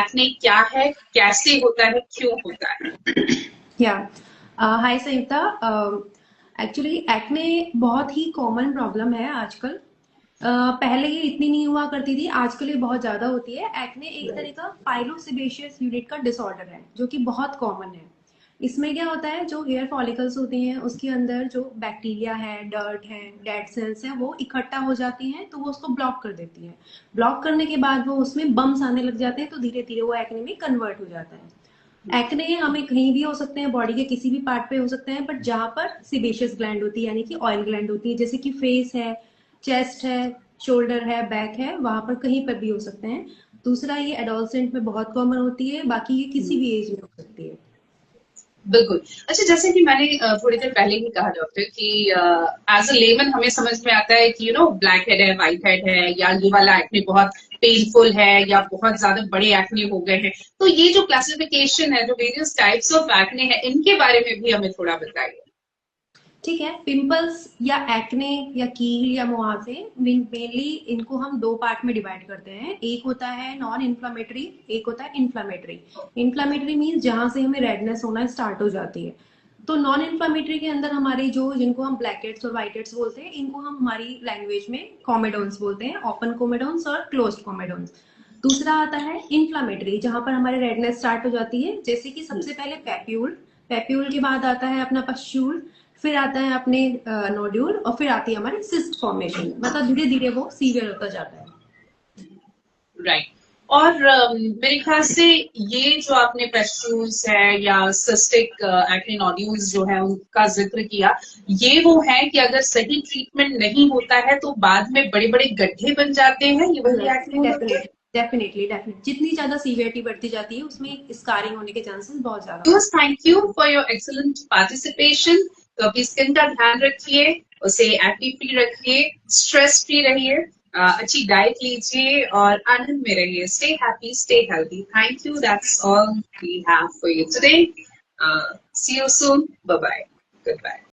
Acne क्या है, कैसे होता है, क्यों होता है? या हाय संयुक्ता। एक्चुअली एक्ने बहुत ही कॉमन प्रॉब्लम है आजकल। पहले ये इतनी नहीं हुआ करती थी, आजकल ये बहुत ज्यादा होती है। एक्ने एक तरह का पाइलोसेबेशियस यूनिट का डिसऑर्डर है जो कि बहुत कॉमन है। इसमें क्या होता है, जो हेयर फॉलिकल्स होती हैं उसके अंदर जो बैक्टीरिया है, डर्ट है, डेड सेल्स है, वो इकट्ठा हो जाती हैं, तो वो उसको ब्लॉक कर देती है। ब्लॉक करने के बाद वो उसमें बम्स आने लग जाते हैं, तो धीरे धीरे वो एक्ने में कन्वर्ट हो जाता है। एक्ने हमें कहीं भी हो सकते हैं, बॉडी के किसी भी पार्ट पे हो सकते हैं, बट जहां पर सिबेशियस ग्लैंड होती है यानी कि ऑयल ग्लैंड होती है, जैसे कि फेस है, चेस्ट है, शोल्डर है, बैक है, वहां पर कहीं पर भी हो सकते हैं। दूसरा, ये एडोलसेंट में बहुत कॉमन होती है, बाकी ये किसी भी एज में हो सकती है। बिल्कुल। अच्छा, जैसे कि मैंने थोड़ी देर पहले ही कहा डॉक्टर कि एज अ लेमन हमें समझ में आता है कि ब्लैक हेड है, व्हाइट हेड है, या ये वाला एक्ने बहुत पेनफुल है, या बहुत ज्यादा बड़े एक्ने हो गए हैं। तो ये जो क्लासिफिकेशन है, जो वेरियस टाइप्स ऑफ एक्ने है, इनके बारे में भी हमें थोड़ा बताइए। ठीक है, पिंपल्स या एक्ने या कील या मुहासे मेनली इनको हम दो पार्ट में डिवाइड करते हैं। एक होता है नॉन इन्फ्लामेटरी, एक होता है इन्फ्लामेटरी। इन्फ्लामेटरी मीन्स जहां से हमें रेडनेस होना स्टार्ट हो जाती है। तो नॉन इन्फ्लामेटरी के अंदर हमारे जो जिनको हम ब्लैक हेड्स और व्हाइट हेड्स बोलते हैं, इनको हम हमारी लैंग्वेज में कॉमेडोन्स बोलते हैं, ओपन कॉमेडोन्स और क्लोज कॉमेडोन्स। दूसरा आता है इन्फ्लामेटरी, जहां पर हमारे रेडनेस स्टार्ट हो जाती है, जैसे कि सबसे पहले पैप्यूल, पैप्यूल के बाद आता है अपना पश्चूल, फिर आता है अपने नोड्यूल, और फिर आती है हमारी सिस्ट फॉर्मेशन। मतलब धीरे धीरे वो सीवियर होता जाता है। राइट। और मेरे ख्याल से ये जो आपने पेस्टूल्स है या सिस्टिक एक्ने नोड्यूल्स जो है उनका जिक्र किया, ये वो है कि अगर सही ट्रीटमेंट नहीं होता है तो बाद में बड़े बड़े गड्ढे बन जाते हैं, ये वही एक्ने होते हैं। डेफिनेटली डेफिनेटली डेफिनेटली, जितनी ज्यादा सीवियरिटी बढ़ती जाती है उसमें स्कारिंग होने के चांसेस बहुत ज्यादा होते Viewers, thank you for your excellent participation. तो अपनी स्किन का ध्यान रखिए, उसे एक्टिव फ्री रखिए, स्ट्रेस फ्री रहिए, अच्छी डाइट लीजिए और आनंद में रहिए. Stay happy, stay healthy. Thank you. That's all we have for you today. See you soon. Bye bye. Goodbye.